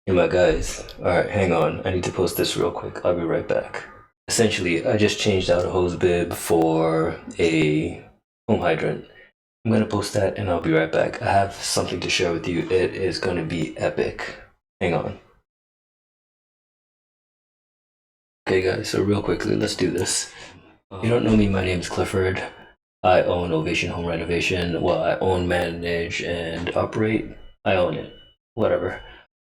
Hey, my guys. Alright, hang on. I need to post this real quick. I'll be right back. Essentially, I just changed out a hose bib for a home hydrant. I'm gonna post that and I'll be right back. I have something to share with you. It is gonna be epic. Hang on. Okay, guys, so real quickly, let's do this. If you don't know me, my name is Clifford. I own Ovation Home Renovation. Well, I own, manage, and operate. I own it. Whatever.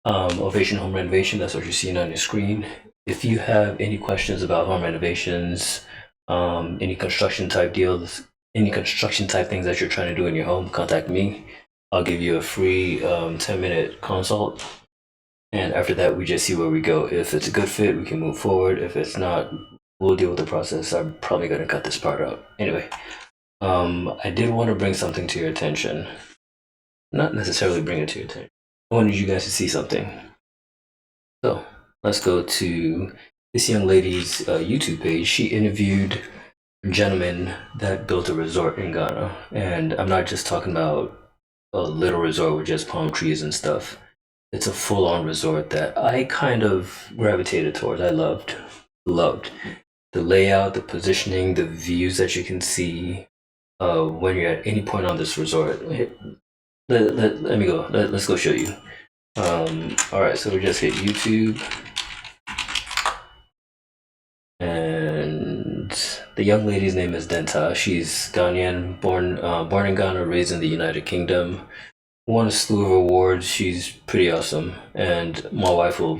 Ovation Home Renovation, that's what you're seeing on your screen. If you have any questions about home renovations, any construction type deals, any construction type things that you're trying to do in your home, contact me. I'll give you a free 10-minute consult. And after that, we just see where we go. If it's a good fit, we can move forward. If it's not, we'll deal with the process. I'm probably going to cut this part out. Anyway, I did want to bring something to your attention. Not necessarily bring it to your attention. I wanted you guys to see something. So let's go to this young lady's YouTube page. She interviewed a gentleman that built a resort in Ghana. And I'm not just talking about a little resort with just palm trees and stuff. It's a full-on resort that I kind of gravitated towards. I loved the layout, the positioning, the views that you can see when you're at any point on this resort. Let me go. Let's go show you. All right, so we just hit YouTube, and the young lady's name is Dentaa. She's Ghanaian, born in Ghana, raised in the United Kingdom. Won a slew of awards. She's pretty awesome, and my wife will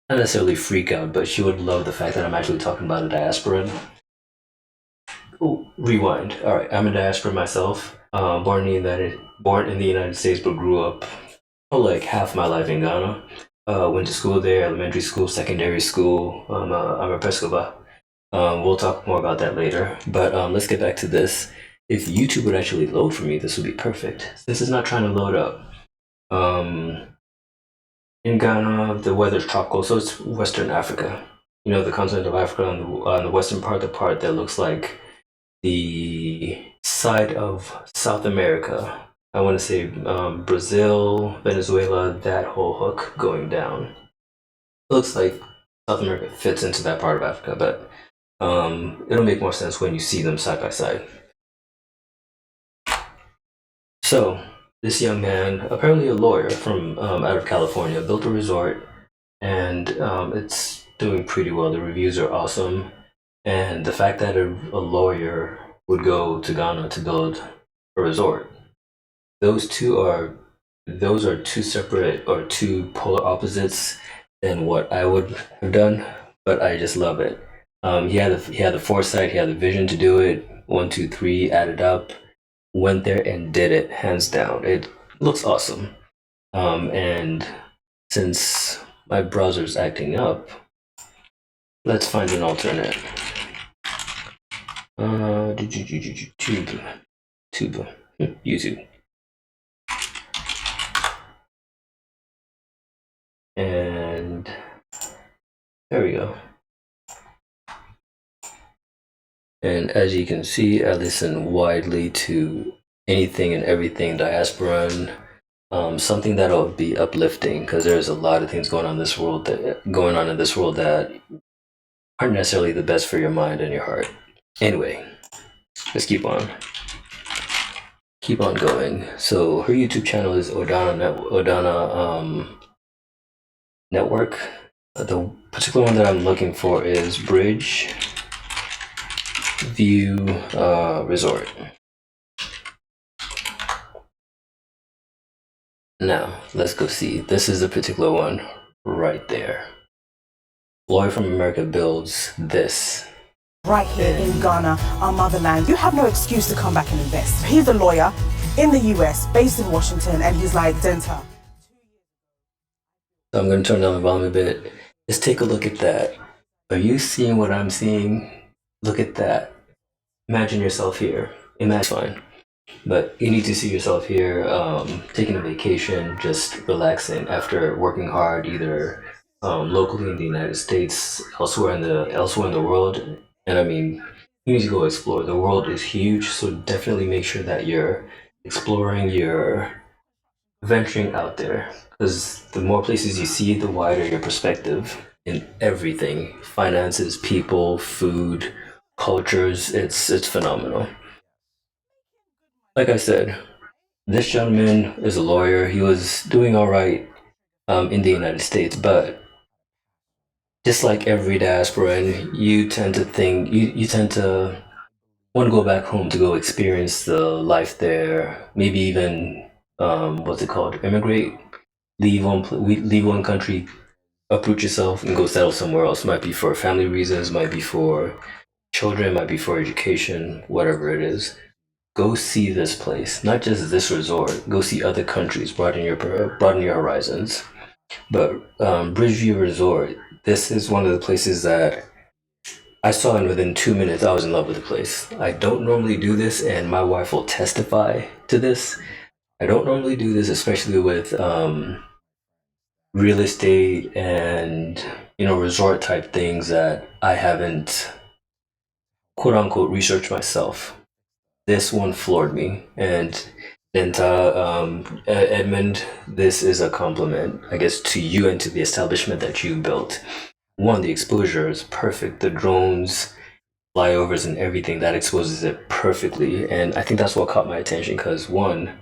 not necessarily freak out, but she would love the fact that I'm actually talking about a diasporan. Oh, rewind. All right, I'm a diaspora myself. Born in the United States, but grew up like half my life in Ghana. Went to school there, elementary school, secondary school. I'm a Pescoba. We'll talk more about that later. But let's get back to this. If YouTube would actually load for me, this would be perfect. This is not trying to load up. In Ghana, the weather's tropical, so it's Western Africa. You know, the continent of Africa on the western part, the part that looks like the side of South America. I want to say Brazil, Venezuela, that whole hook going down. It looks like South America fits into that part of Africa, but it'll make more sense when you see them side by side. So, this young man, apparently a lawyer from out of California, built a resort, and it's doing pretty well. The reviews are awesome, and the fact that a lawyer would go to Ghana to build a resort, those are two separate or two polar opposites than what I would have done, but I just love it. He had the foresight, he had the vision to do it. One, two, three, added up, went there and did it hands down. It looks awesome. And since my browser's acting up, let's find an alternate. YouTube. And there we go. And as you can see, I listen widely to anything and everything Diasporan. Something that'll be uplifting, because there's a lot of things going on in this world that aren't necessarily the best for your mind and your heart. Anyway, let's keep on going. So her YouTube channel is Odana Network. The particular one that I'm looking for is Bridge View Resort. Now, let's go see. This is the particular one right there. Lawyer from America builds this. Right here in Ghana, our motherland, you have no excuse to come back and invest. He's a lawyer in the US, based in Washington, and he's like, Dentaa. So I'm going to turn down the volume a bit. Just take a look at that. Are you seeing what I'm seeing? Look at that. Imagine yourself here. Imagine fine. But you need to see yourself here, taking a vacation, just relaxing after working hard, either locally in the United States, elsewhere in the world. And I mean, you need to go explore. The world is huge, so definitely make sure that you're exploring, you're venturing out there, because the more places you see, the wider your perspective in everything: finances, people, food, cultures. It's phenomenal. Like I said, this gentleman is a lawyer. He was doing all right in the United States, but just like every diasporan, you tend to think you tend to want to go back home to go experience the life there. Maybe even what's it called? Immigrate, leave one country, uproot yourself, and go settle somewhere else. Might be for family reasons, might be for children, might be for education, whatever it is. Go see this place, not just this resort. Go see other countries, broaden your horizons. But Bridgeview Resort, this is one of the places that I saw, and within 2 minutes, I was in love with the place. I don't normally do this, and my wife will testify to this. I don't normally do this, especially with real estate and resort type things that I haven't quote unquote researched myself. This one floored me, and Dentaa, Edmund, this is a compliment, I guess, to you and to the establishment that you built. One, the exposure is perfect. The drones, flyovers and everything that exposes it perfectly, and I think that's what caught my attention because one,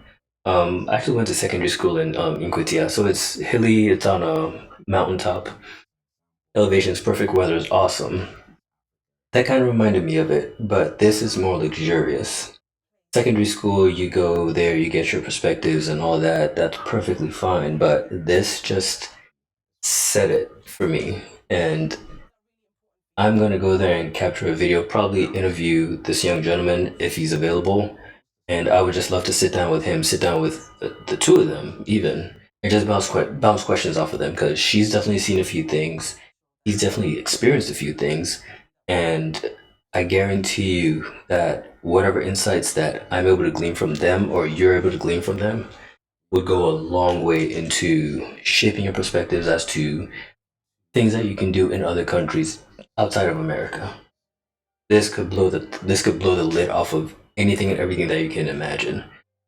I actually went to secondary school in Kutia, so it's hilly, it's on a mountaintop, elevation is perfect, weather is awesome. That kind of reminded me of it, but this is more luxurious. Secondary school, you go there, you get your perspectives and all that, that's perfectly fine, but this just set it for me, and I'm gonna go there and capture a video, probably interview this young gentleman if he's available. And I would just love to sit down with him, sit down with the two of them, even, and just bounce questions off of them because she's definitely seen a few things. He's definitely experienced a few things. And I guarantee you that whatever insights that I'm able to glean from them or you're able to glean from them would go a long way into shaping your perspectives as to things that you can do in other countries outside of America. This could blow the lid off of anything and everything that you can imagine.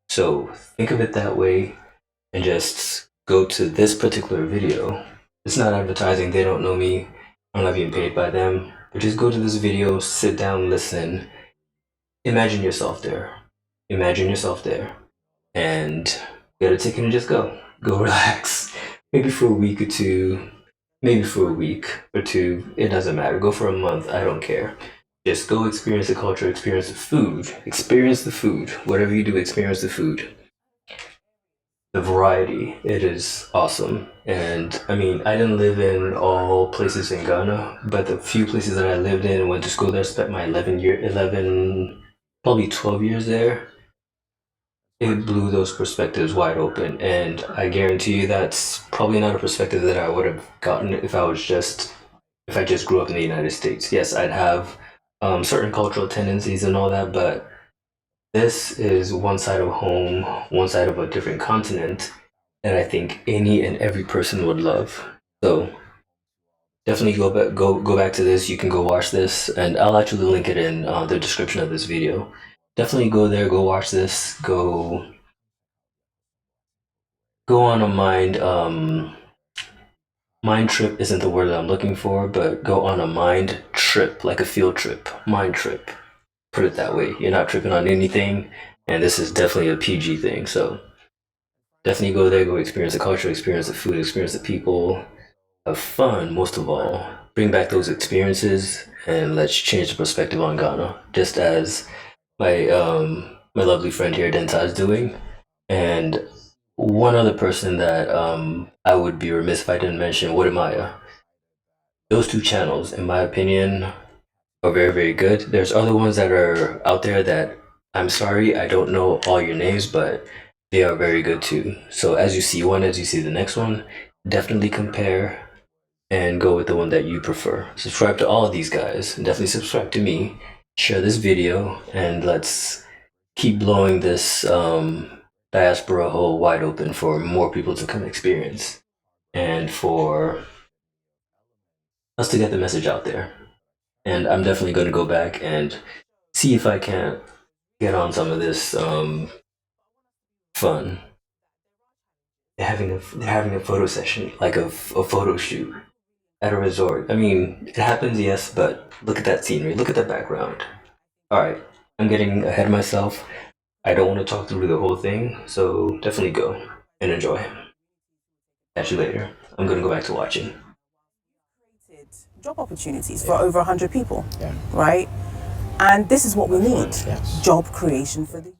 So think of it that way and just go to this particular video. It's not advertising, they don't know me, I'm not being paid by them. But just go to this video, sit down, listen, imagine yourself there. Imagine yourself there. And get a ticket and just go. Go relax. Maybe for a week or two, maybe for a week or two, it doesn't matter. Go for a month, I don't care. Just go experience the culture, experience the food, experience the food. Whatever you do, experience the food. The variety, it is awesome. And I mean, I didn't live in all places in Ghana, but the few places that I lived in and went to school there, spent my 11, probably 12 years there. It blew those perspectives wide open. And I guarantee you that's probably not a perspective that I would have gotten if I just grew up in the United States. Yes, I'd have certain cultural tendencies and all that, but this is one side of home, one side of a different continent that I think any and every person would love. So definitely go back to this. You can go watch this, and I'll actually link it in the description of this video. Definitely go there, go watch this, go on a mind trip isn't the word that I'm looking for, but go on a mind trip, like a field trip, mind trip. Put it that way. You're not tripping on anything, and this is definitely a PG thing. So definitely go there, go experience the culture, experience the food, experience the people, have fun most of all. Bring back those experiences, and let's change the perspective on Ghana, just as my lovely friend here, Dentaa, is doing. And one other person that I would be remiss if I didn't mention, Wodemaya. Those two channels, in my opinion, are very, very good. There's other ones that are out there that I'm sorry, I don't know all your names, but they are very good too. So as you see one, as you see the next one, definitely compare and go with the one that you prefer. Subscribe to all of these guys, and definitely subscribe to me. Share this video, and let's keep blowing this diaspora hole wide open for more people to come experience and for us to get the message out there. And I'm definitely going to go back and see if I can't get on some of this fun they're having a photo session, like a photo shoot at a resort. I mean, it happens, yes, but look at that scenery. Look at the background. All right, I'm getting ahead of myself. I don't want to talk through the whole thing, so definitely go and enjoy. Catch you later. I'm gonna go back to watching. Job opportunities for over 100 people, Yeah. right? And this is what we need. Yes. Job creation for the